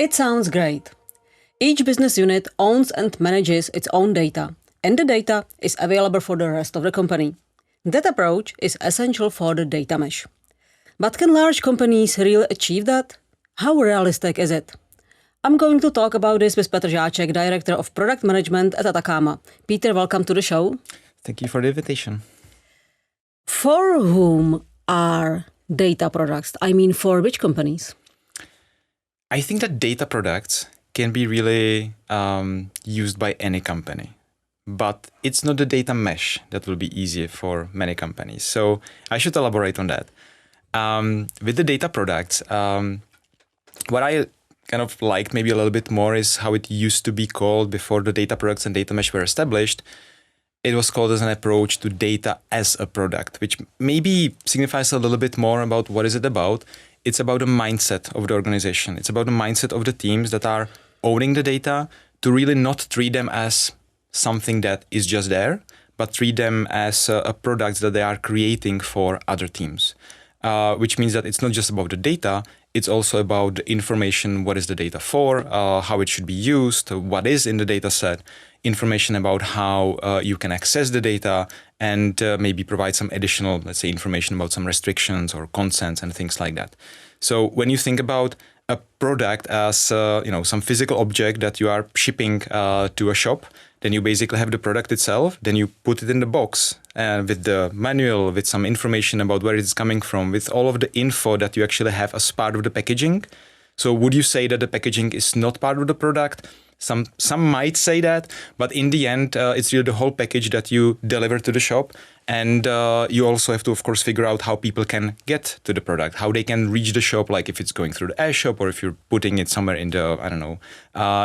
It sounds great. Each business unit owns and manages its own data, and the data is available for the rest of the company. That approach is essential for the data mesh. But can large companies really achieve that? How realistic is it? I'm going to talk about this with Petr Žáček, Director of Product Management at Ataccama. Peter, welcome to the show. Thank you for the invitation. For whom are data products? I mean, for which companies? I think that data products can be really used by any company, but it's not the data mesh that will be easier for many companies. So I should elaborate on that. With the data products, what I kind of liked maybe a little bit more is how it used to be called before the data products and data mesh were established. It was called as an approach to data as a product, which maybe signifies a little bit more about what is it about. It's about the mindset of the organization. It's about the mindset of the teams that are owning the data to really not treat them as something that is just there, but treat them as a product that they are creating for other teams. Which means that it's not just about the data, it's also about the information, what is the data for, how it should be used, what is in the data set, information about how you can access the data, and maybe provide some additional, let's say, information about some restrictions or consents and things like that. So when you think about a product as some physical object that you are shipping to a shop, then you basically have the product itself, then you put it in the box with the manual, with some information about where it's coming from, with all of the info that you actually have as part of the packaging. So would you say that the packaging is not part of the product? Some might say that, but in the end, it's really the whole package that you deliver to the shop. And you also have to, of course, figure out how people can get to the product, how they can reach the shop, like if it's going through the shop or if you're putting it somewhere in the,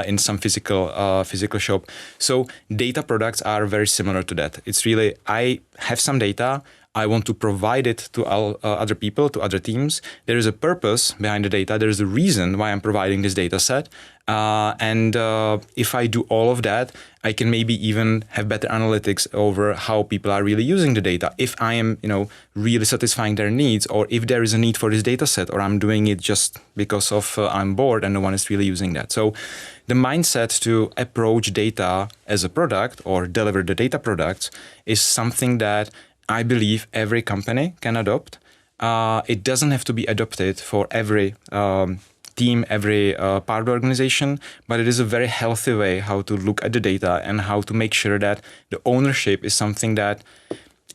in some physical shop. So data products are very similar to that. It's really, I have some data, I want to provide it to other people, to other teams. There is a purpose behind the data. There is a reason why I'm providing this data set. And if I do all of that, I can maybe even have better analytics over how people are really using the data. If I am, really satisfying their needs, or if there is a need for this data set, or I'm doing it just because of I'm bored and no one is really using that. So the mindset to approach data as a product or deliver the data products is something that I believe every company can adopt. It doesn't have to be adopted for every team, every part of the organization, but it is a very healthy way how to look at the data and how to make sure that the ownership is something that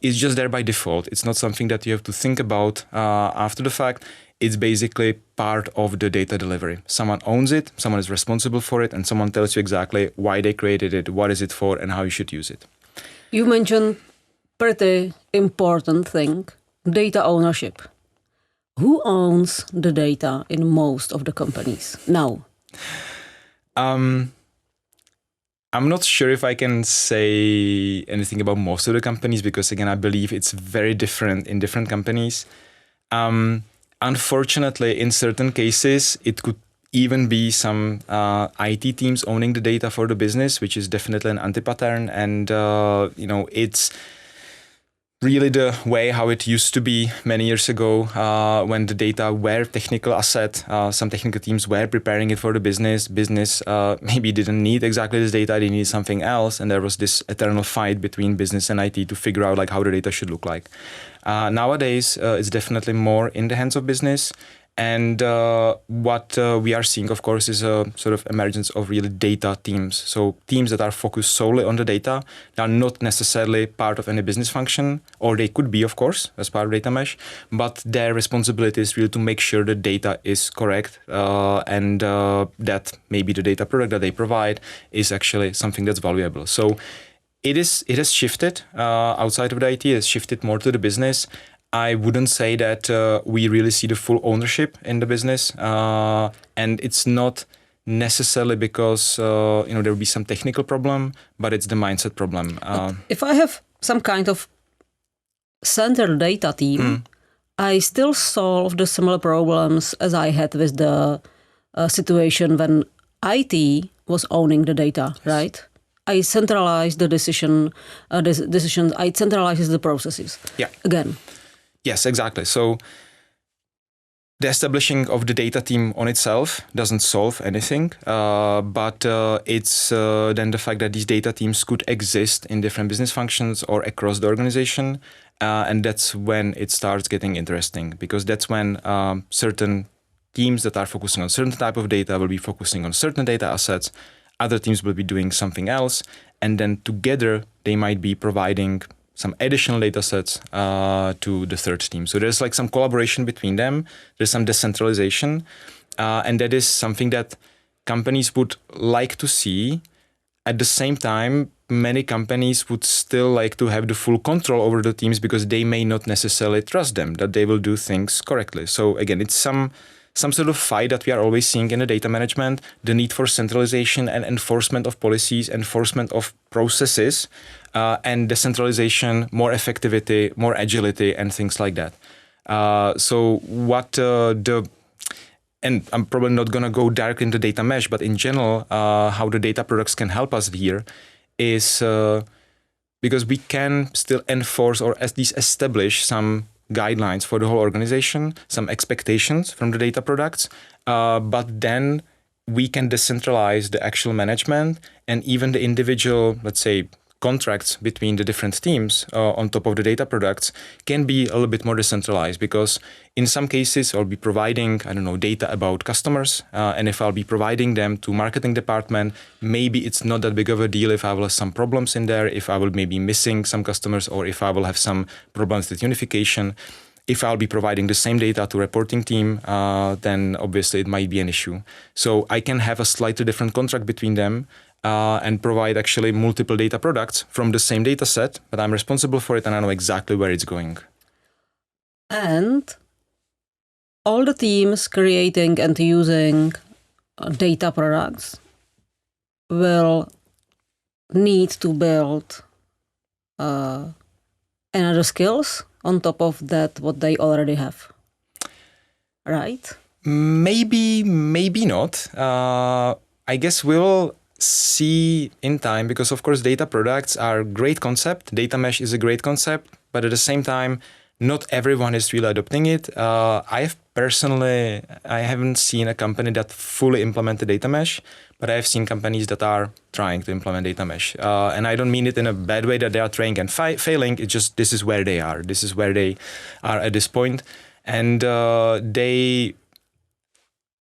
is just there by default. It's not something that you have to think about after the fact. It's basically part of the data delivery. Someone owns it, someone is responsible for it, and someone tells you exactly why they created it, what is it for, and how you should use it. You mentioned pretty important thing, data ownership. Who owns the data in most of the companies now? I'm not sure if I can say anything about most of the companies because, again, I believe it's very different in different companies. Unfortunately, in certain cases, it could even be some IT teams owning the data for the business, which is definitely an anti-pattern. And, it's really the way how it used to be many years ago when the data were technical asset. Some technical teams were preparing it for the business. Business maybe didn't need exactly this data, they needed something else. And there was this eternal fight between business and IT to figure out like how the data should look like. Nowadays, it's definitely more in the hands of business. And what we are seeing, of course, is a sort of emergence of really data teams. So teams that are focused solely on the data. They are not necessarily part of any business function, or they could be, of course, as part of data mesh. But their responsibility is really to make sure the data is correct and that maybe the data product that they provide is actually something that's valuable. So it has shifted outside of the IT. It has shifted more to the business. I wouldn't say that we really see the full ownership in the business, and it's not necessarily because there will be some technical problem, but it's the mindset problem. If I have some kind of central data team, I still solve the similar problems as I had with the situation when IT was owning the data, right? I centralize the decisions. I centralize the processes. Yeah. Again. Yes, exactly. So the establishing of the data team on itself doesn't solve anything, but it's then the fact that these data teams could exist in different business functions or across the organization. And that's when it starts getting interesting, because that's when certain teams that are focusing on certain type of data will be focusing on certain data assets. Other teams will be doing something else. And then together, they might be providing some additional data sets to the third team. So there's like some collaboration between them. There's some decentralization. And that is something that companies would like to see. At the same time, many companies would still like to have the full control over the teams because they may not necessarily trust them, that they will do things correctly. So again, it's some sort of fight that we are always seeing in the data management, the need for centralization and enforcement of policies, enforcement of processes, and decentralization, more effectivity, more agility, and things like that. And I'm probably not going to go directly into data mesh, but in general, how the data products can help us here is because we can still enforce or at least establish some guidelines for the whole organization, some expectations from the data products, but then we can decentralize the actual management and even the individual, let's say, contracts between the different teams on top of the data products can be a little bit more decentralized, because in some cases I'll be providing, data about customers. And if I'll be providing them to marketing department, maybe it's not that big of a deal if I will have some problems in there, if I will maybe missing some customers, or if I will have some problems with unification. If I'll be providing the same data to reporting team, then obviously it might be an issue. So I can have a slightly different contract between them, and provide actually multiple data products from the same data set, but I'm responsible for it and I know exactly where it's going. And all the teams creating and using data products will need to build another skills on top of that what they already have, right? Maybe not. I guess we'll see in time, because of course data products are a great concept. Data mesh is a great concept, but at the same time, not everyone is really adopting it. I haven't seen a company that fully implemented data mesh, but I have seen companies that are trying to implement data mesh. And I don't mean it in a bad way that they are trying and failing. It's just, this is where they are. This is where they are at this point. And they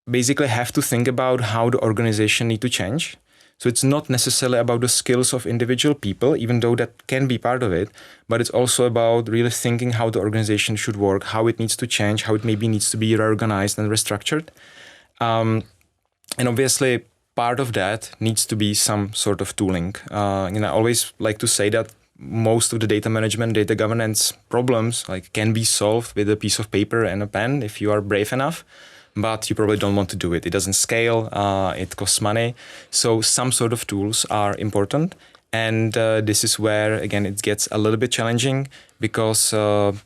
basically have to think about how the organization need to change. So it's not necessarily about the skills of individual people, even though that can be part of it, but it's also about really thinking how the organization should work, how it needs to change, how it maybe needs to be reorganized and restructured. And obviously, part of that needs to be some sort of tooling. I always like to say that most of the data management, data governance problems can be solved with a piece of paper and a pen if you are brave enough. But you probably don't want to do it. It doesn't scale, it costs money. So some sort of tools are important. And this is where, again, it gets a little bit challenging, because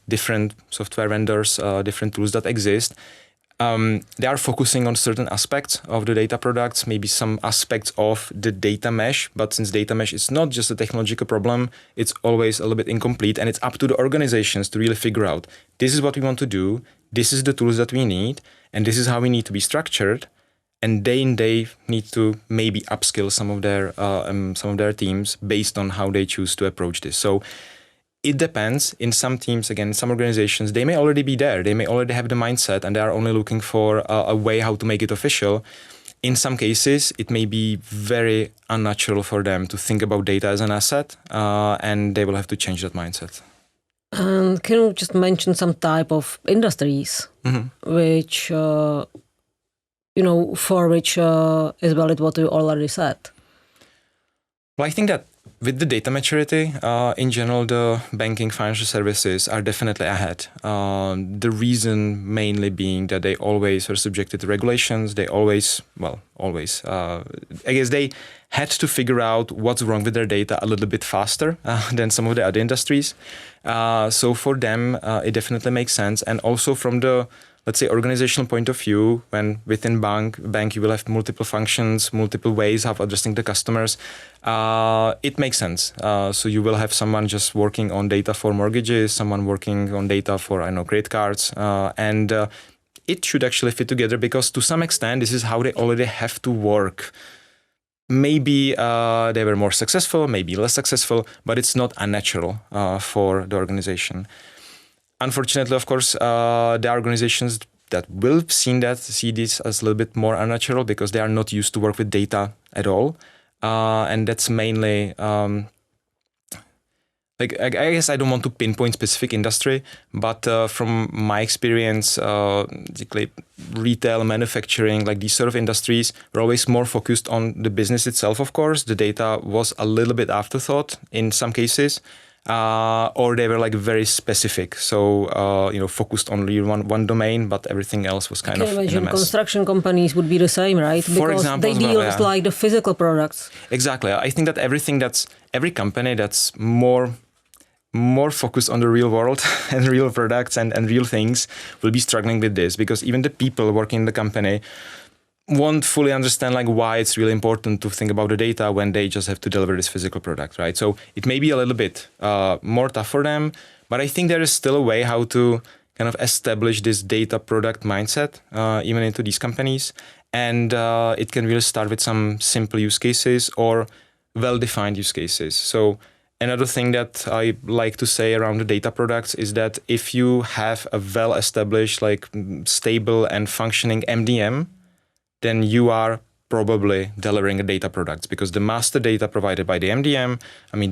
different software vendors, different tools that exist, they are focusing on certain aspects of the data products, maybe some aspects of the data mesh. But since data mesh is not just a technological problem, it's always a little bit incomplete. And it's up to the organizations to really figure out, this is what we want to do, this is the tools that we need, and this is how we need to be structured. And they need to maybe upskill some of their teams based on how they choose to approach this. So it depends. In some teams, again, in some organizations, they may already be there. They may already have the mindset, and they are only looking for a way how to make it official. In some cases, it may be very unnatural for them to think about data as an asset, and they will have to change that mindset. And can you just mention some type of industries which, for which is valid what you already said? Well, I think that with the data maturity, in general, the banking financial services are definitely ahead. The reason mainly being that they always were subjected to regulations. They always, I guess they had to figure out what's wrong with their data a little bit faster than some of the other industries. So for them, it definitely makes sense. And also from the, let's say, organizational point of view, when within bank you will have multiple functions, multiple ways of addressing the customers, it makes sense. So you will have someone just working on data for mortgages, someone working on data for, credit cards, and it should actually fit together, because to some extent, this is how they already have to work. Maybe they were more successful, maybe less successful, but it's not unnatural for the organization. Unfortunately, of course, there are organizations that will see this as a little bit more unnatural, because they are not used to work with data at all. And that's mainly, I guess I don't want to pinpoint specific industry, but from my experience, retail, manufacturing, like these sort of industries were always more focused on the business itself, of course. The data was a little bit afterthought in some cases. Or they were like very specific, so focused on really one domain, but everything else was kind of in a mess. Construction companies would be the same, right? For example, they deal with like the physical products. Exactly. I think that every company that's more focused on the real world and real products and real things will be struggling with this, because even the people working in the company won't fully understand like why it's really important to think about the data when they just have to deliver this physical product, right? So it may be a little bit more tough for them, but I think there is still a way how to kind of establish this data product mindset even into these companies. And it can really start with some simple use cases or well-defined use cases. So another thing that I like to say around the data products is that if you have a well-established, like stable and functioning MDM, then you are probably delivering a data product, because the master data provided by the MDM,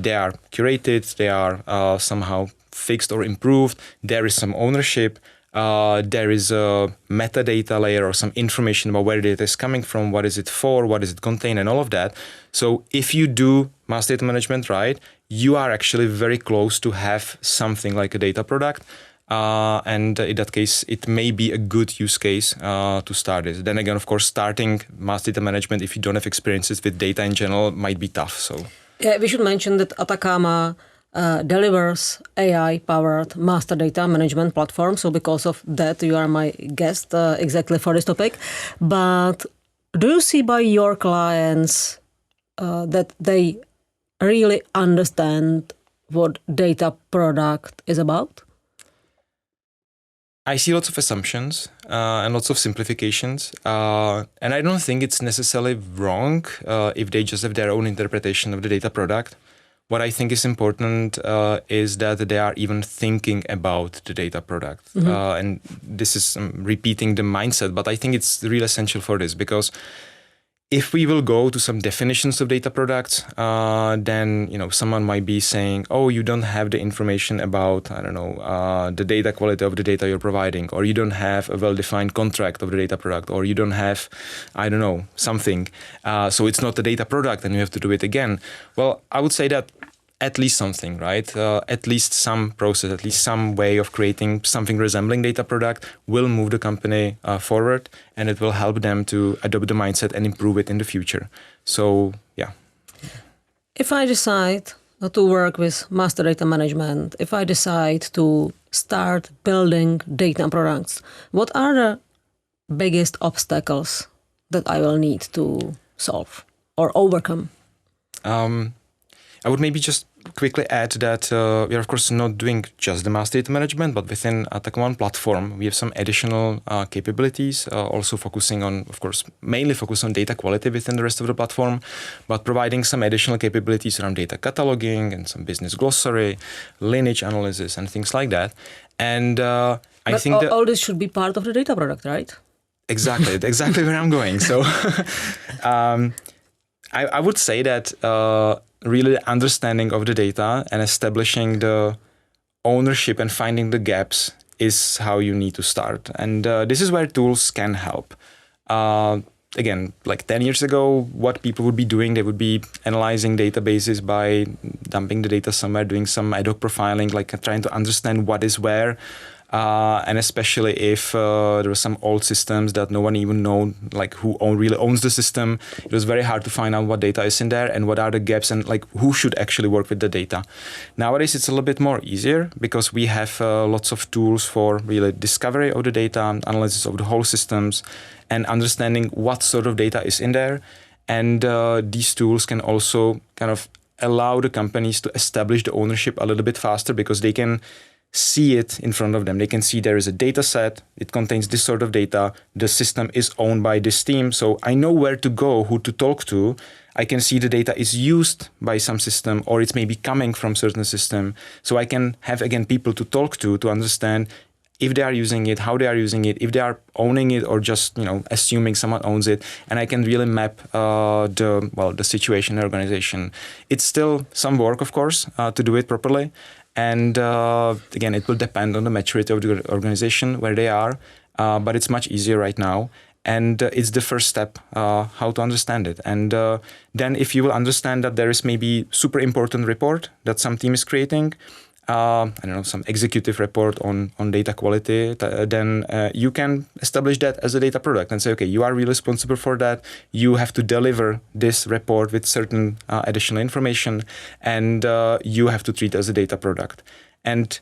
they are curated, they are somehow fixed or improved. There is some ownership. There is a metadata layer or some information about where data is coming from, what is it for, what does it contain, and all of that. So if you do master data management right, you are actually very close to have something like a data product. And in that case, it may be a good use case to start this. Then again, of course, starting master data management, if you don't have experiences with data in general, might be tough. So yeah, we should mention that Ataccama delivers AI-powered master data management platform. So because of that, you are my guest exactly for this topic. But do you see by your clients that they really understand what data product is about? I see lots of assumptions and lots of simplifications. And I don't think it's necessarily wrong if they just have their own interpretation of the data product. What I think is important is that they are even thinking about the data product. Mm-hmm. And this is repeating the mindset, but I think it's really essential for this, because if we will go to some definitions of data products, then someone might be saying, "Oh, you don't have the information about the data quality of the data you're providing, or you don't have a well-defined contract of the data product, or you don't have, something. So it's not a data product, and you have to do it again." Well, I would say that at least something, right? At least some process, at least some way of creating something resembling data product will move the company forward, and it will help them to adopt the mindset and improve it in the future. So, yeah. If I decide to work with master data management, if I decide to start building data products, what are the biggest obstacles that I will need to solve or overcome? I would maybe just quickly add that we are, of course, not doing just the master data management, but within Ataccama platform, we have some additional capabilities, also focusing on, of course, mainly focus on data quality within the rest of the platform, but providing some additional capabilities around data cataloging and some business glossary, lineage analysis, and things like that. And I think that all this should be part of the data product, right? Exactly where I'm going. So I would say that really the understanding of the data and establishing the ownership and finding the gaps is how you need to start. And this is where tools can help. Again, like 10 years ago, what people would be doing, they would be analyzing databases by dumping the data somewhere, doing some ad hoc profiling, like trying to understand what is where. And especially if there were some old systems that no one even know, like who really owns the system, it was very hard to find out what data is in there and what are the gaps and like who should actually work with the data. Nowadays, it's a little bit more easier because we have lots of tools for really discovery of the data, analysis of the whole systems, and understanding what sort of data is in there. And these tools can also kind of allow the companies to establish the ownership a little bit faster because they can see it in front of them. They can see there is a data set, it contains this sort of data, the system is owned by this team, so I know where to go, who to talk to. I can see the data is used by some system, or it's maybe coming from certain system. So I can have, again, people to talk to understand if they are using it, how they are using it, if they are owning it, or just assuming someone owns it, and I can really map the situation in the organization. It's still some work, of course, to do it properly, and again, it will depend on the maturity of the organization where they are, but it's much easier right now, and it's the first step how to understand it. And then, if you will understand that there is maybe super important report that some team is creating. Some executive report on data quality, then you can establish that as a data product and say, okay, you are really responsible for that. You have to deliver this report with certain additional information, and you have to treat it as a data product. And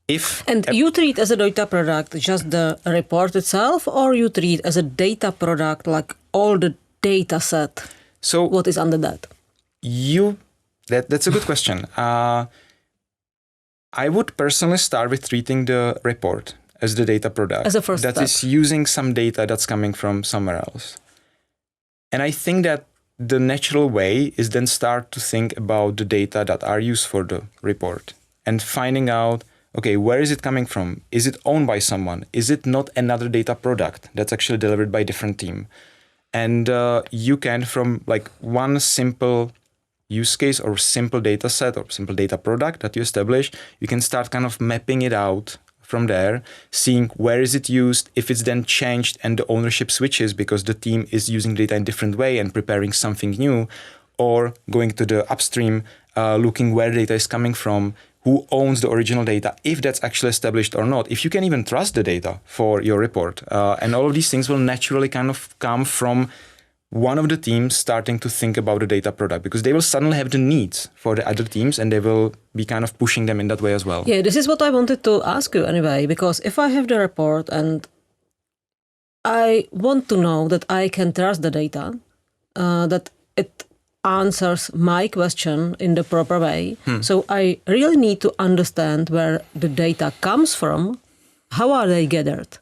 you treat as a data product just the report itself, or you treat as a data product like all the data set? So what is under that? That's a good question. I would personally start with treating the report as the data product. As a first step. That is using some data that's coming from somewhere else. And I think that the natural way is then start to think about the data that are used for the report and finding out, okay, where is it coming from? Is it owned by someone? Is it not another data product that's actually delivered by a different team? And you can, from like one simple use case or simple data set or simple data product that you establish, you can start kind of mapping it out from there, seeing where is it used, if it's then changed and the ownership switches because the team is using data in a different way and preparing something new, or going to the upstream, looking where data is coming from, who owns the original data, if that's actually established or not, if you can even trust the data for your report. And all of these things will naturally kind of come from one of the teams starting to think about the data product, because they will suddenly have the needs for the other teams and they will be kind of pushing them in that way as well. Yeah, this is what I wanted to ask you anyway, because if I have the report and I want to know that I can trust the data, that it answers my question in the proper way. So I really need to understand where the data comes from, how are they gathered,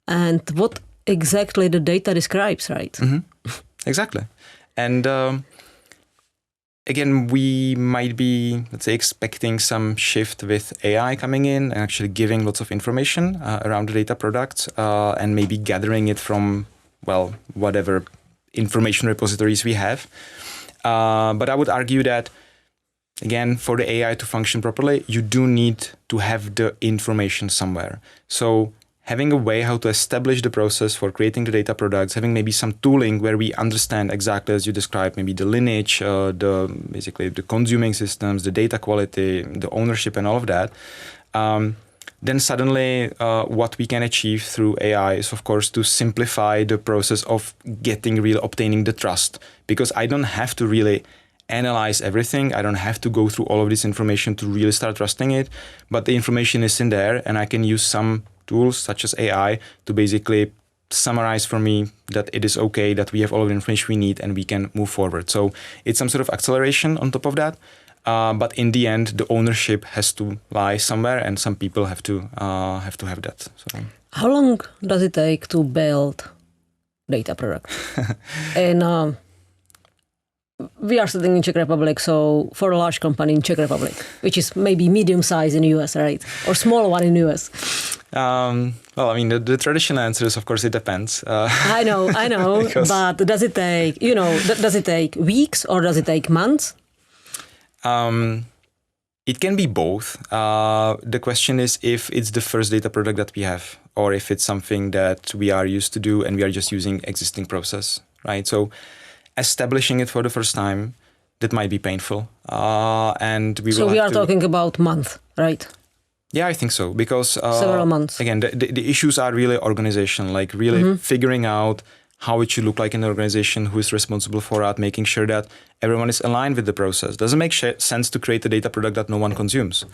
and what exactly the data describes, right? Mm-hmm. Exactly. And again, we might be, let's say, expecting some shift with AI coming in and actually giving lots of information around the data products and maybe gathering it from, whatever information repositories we have. But I would argue that, again, for the AI to function properly, you do need to have the information somewhere. So having a way how to establish the process for creating the data products, having maybe some tooling where we understand exactly as you described, maybe the lineage, the consuming systems, the data quality, the ownership and all of that, then suddenly what we can achieve through AI is, of course, to simplify the process of obtaining the trust. Because I don't have to really analyze everything. I don't have to go through all of this information to really start trusting it. But the information is in there and I can use some tools such as AI to basically summarize for me that it is okay, that we have all of the information we need and we can move forward. So it's some sort of acceleration on top of that. But in the end, the ownership has to lie somewhere and some people have to have that. So. How long does it take to build data product? And we are sitting in Czech Republic, so for a large company in Czech Republic, which is maybe medium size in US, right? Or small one in US. The traditional answer is, of course, it depends. I know, but does it take, does it take weeks or does it take months? It can be both. The question is if it's the first data product that we have, or if it's something that we are used to do and we are just using existing process, right? So establishing it for the first time, that might be painful. So we are talking about month, right? Yeah, I think so, because several months. Again, the issues are really organization, like really figuring out how it should look like in the organization, who is responsible for that, making sure that everyone is aligned with the process. Doesn't make sense to create a data product that no one consumes.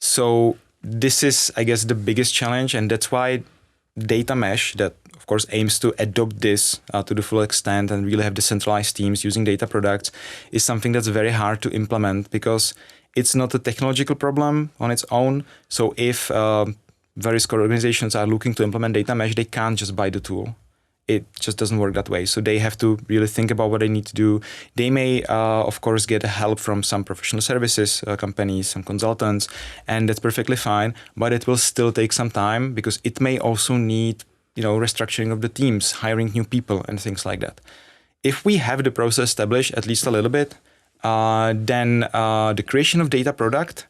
So this is, I guess, the biggest challenge, and that's why data mesh, that of course aims to adopt this to the full extent and really have decentralized teams using data products, is something that's very hard to implement, because It's not a technological problem on its own. So if various organizations are looking to implement data mesh, they can't just buy the tool. It just doesn't work that way. So they have to really think about what they need to do. They may, of course, get help from some professional services companies, some consultants, and that's perfectly fine. But it will still take some time because it may also need, restructuring of the teams, hiring new people, and things like that. If we have the process established at least a little bit, then the creation of data product,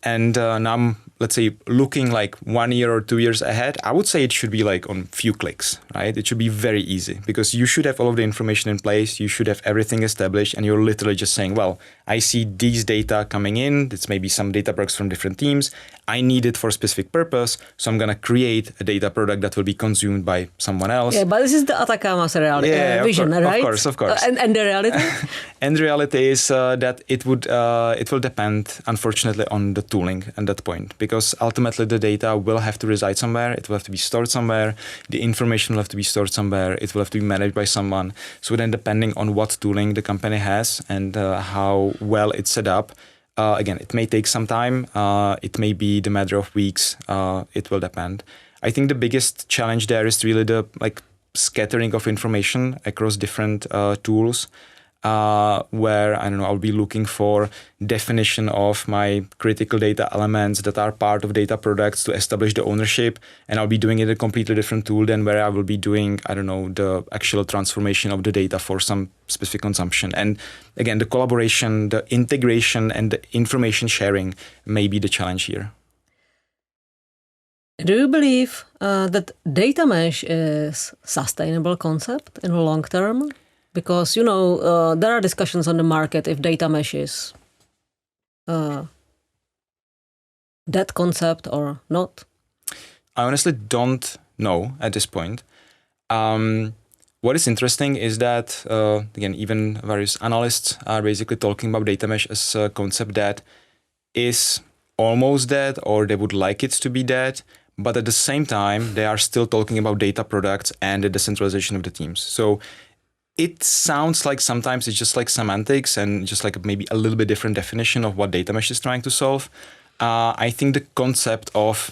and now I'm, let's say, looking like 1 year or 2 years ahead, I would say it should be like on few clicks, right? It should be very easy because you should have all of the information in place. You should have everything established, and you're literally just saying, well, I see these data coming in. It's maybe some data products from different teams. I need it for a specific purpose. So I'm going to create a data product that will be consumed by someone else. Yeah, but this is the Ataccama vision, right? Of course. And the reality? And the reality is that it will depend, unfortunately, on the tooling at that point, because ultimately the data will have to reside somewhere. It will have to be stored somewhere. The information will have to be stored somewhere. It will have to be managed by someone. So then depending on what tooling the company has and how well it's set up, again, it may take some time. It may be the matter of weeks. It will depend. I think the biggest challenge there is really the scattering of information across different tools. Where, I'll be looking for definition of my critical data elements that are part of data products to establish the ownership. And I'll be doing it in a completely different tool than where I will be doing, the actual transformation of the data for some specific consumption. And again, the collaboration, the integration, and the information sharing may be the challenge here. Do you believe that data mesh is sustainable concept in the long term? Because, there are discussions on the market if data mesh is that concept or not. I honestly don't know at this point. What is interesting is that, again, even various analysts are basically talking about data mesh as a concept that is almost dead, or they would like it to be dead. But at the same time, they are still talking about data products and the decentralization of the teams. So it sounds like sometimes it's just like semantics and just like maybe a little bit different definition of what data mesh is trying to solve. I think the concept of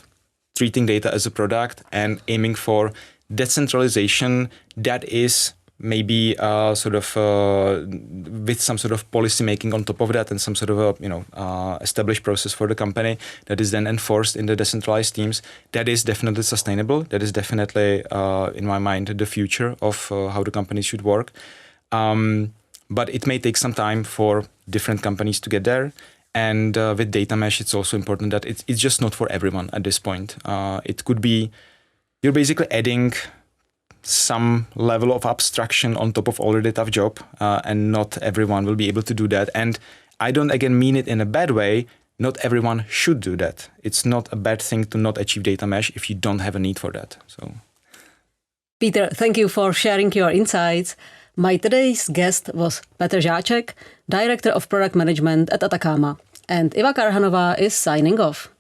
treating data as a product and aiming for decentralization, that is maybe with some sort of policy making on top of that and some sort of established process for the company that is then enforced in the decentralized teams, that is definitely sustainable. That is definitely, in my mind, the future of how the companies should work. But it may take some time for different companies to get there. And with data mesh, it's also important that it's just not for everyone at this point. It could be, you're basically adding some level of abstraction on top of already tough job, and not everyone will be able to do that. And I don't, again, mean it in a bad way. Not everyone should do that. It's not a bad thing to not achieve data mesh if you don't have a need for that. So, Peter, thank you for sharing your insights. My today's guest was Petr Žáček, Director of Product Management at Ataccama. And Iva Karhanová is signing off.